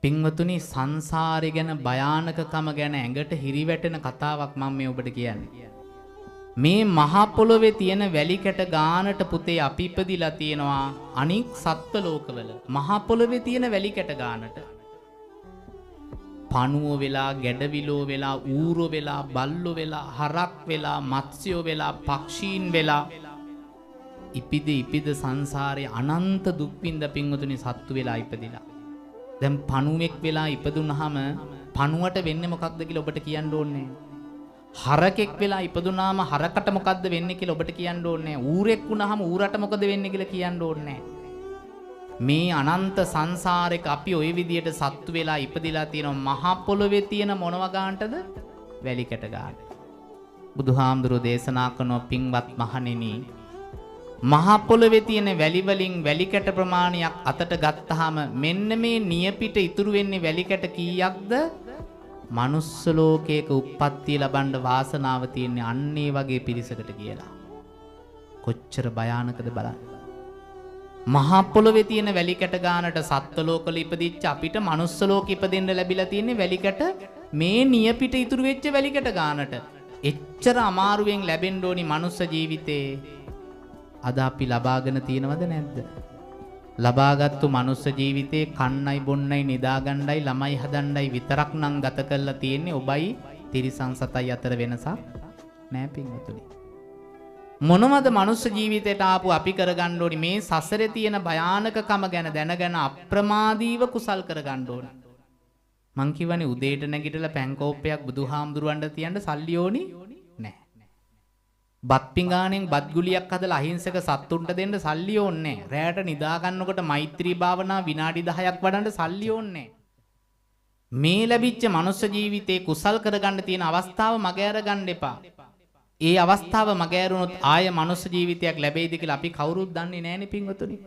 පින්වතුනි සංසාරේ ගැන භයානකකම ගැන ඇඟට හිරිවැටෙන කතාවක් මම මේ ඔබට කියන්නේ. මේ මහ පොළොවේ තියෙන වැලි කැට ගානට පුතේ අපි ඉපදිලා තියෙනවා අනික් සත්ව ලෝකවල. මහ පොළොවේ තියෙන වැලි කැට ගානට. පණුව වෙලා, ගැඩවිලෝ වෙලා, ඌරෝ වෙලා, බල්ලෝ වෙලා, හරක් වෙලා, මත්ස්‍යෝ වෙලා, පක්ෂීන් වෙලා ඉපිද සංසාරේ අනන්ත දුක් විඳ පින්වතුනි සත්තු වෙලා ඉපදිලා. දැන් පණුවෙක් වෙලා ඉපදුනහම පණුවට වෙන්නේ මොකක්ද කියලා ඔබට කියන්න ඕනේ. හරකෙක් වෙලා ඉපදුනාම හරකට මොකද්ද වෙන්නේ කියලා ඔබට කියන්න ඕනේ. ඌරෙක් වුණාම ඌරට මොකද වෙන්නේ කියලා කියන්න ඕනේ. මේ අනන්ත සංසාරෙක අපි ওই විදියට සත්තු වෙලා ඉපදිලා තියෙනවා. මහ පොළොවේ තියෙන මොනව ගන්නටද? වැලි කැට ගන්න. බුදුහාමුදුරෝ දේශනා කරන පින්වත් මහණෙනි, මහ පොළොවේ තියෙන වැලි වලින් වැලි කැට ප්‍රමාණයක් අතට ගත්තාම මෙන්න මේ නියපිට ඉතුරු වෙන්නේ වැලි කැට කීයක්ද? මනුස්ස ලෝකයක උප්පත්තිය ලබන්න වාසනාව තියෙන්නේ අන්නේ වගේ පිරිසකට කියලා. කොච්චර භයානකද බලන්න. මහ පොළොවේ තියෙන වැලි කැට ගානට සත්ත්ව ලෝකවල ඉපදිච්ච අපිට මනුස්ස ලෝකෙ ඉපදෙන්න ලැබිලා තියෙන්නේ වැලි කැට මේ නියපිට ඉතුරු වෙච්ච වැලි කැට ගානට. එච්චර අමාරුවෙන් ලැබෙන්න ඕනි මනුස්ස ජීවිතේ අද අපි ලබාගෙන තියෙනවද නැද්ද? ලබාගත්තු මනුස්ස ජීවිතේ කන්නයි බොන්නයි නිදාගන්නයි ළමයි හදන්නයි විතරක් නම් ගත කරලා තියෙන්නේ. ඔබයි තිරිසන් සතයි අතර වෙනසක් නෑ පින්වතුනි. මොනවද මනුස්ස ජීවිතයට ආපු අපි කරගන්න ඕනි? මේ සසරේ තියෙන භයානකකම ගැන දැනගෙන අප්‍රමාදීව කුසල් කරගන්න ඕනි. මං කියවනේ උදේට නැගිටලා පැන් කෝප්පයක් බුදුහාමුදුරුවන්ට තියන්න සල්ලි ඕනි නෑ. බත් පිඟානෙන් බත් ගුලියක් හදලා අහිංසක සත්තුන්ට දෙන්න සල්ලි ඕනේ නෑ. රැයට නිදා ගන්නකොට මෛත්‍රී භාවනා විනාඩි 10ක් වඩන්න සල්ලි ඕනේ නෑ. මේ ලැබිච්ච මනුස්ස ජීවිතේ කුසල් කරගන්න තියෙන අවස්ථාව මග අරගන්න එපා. ඒ අවස්ථාව මග ඇරුණොත් ආය මනුස්ස ජීවිතයක් ලැබෙයිද කියලා අපි කවුරුත් දන්නේ නෑනේ පින්වතුනි.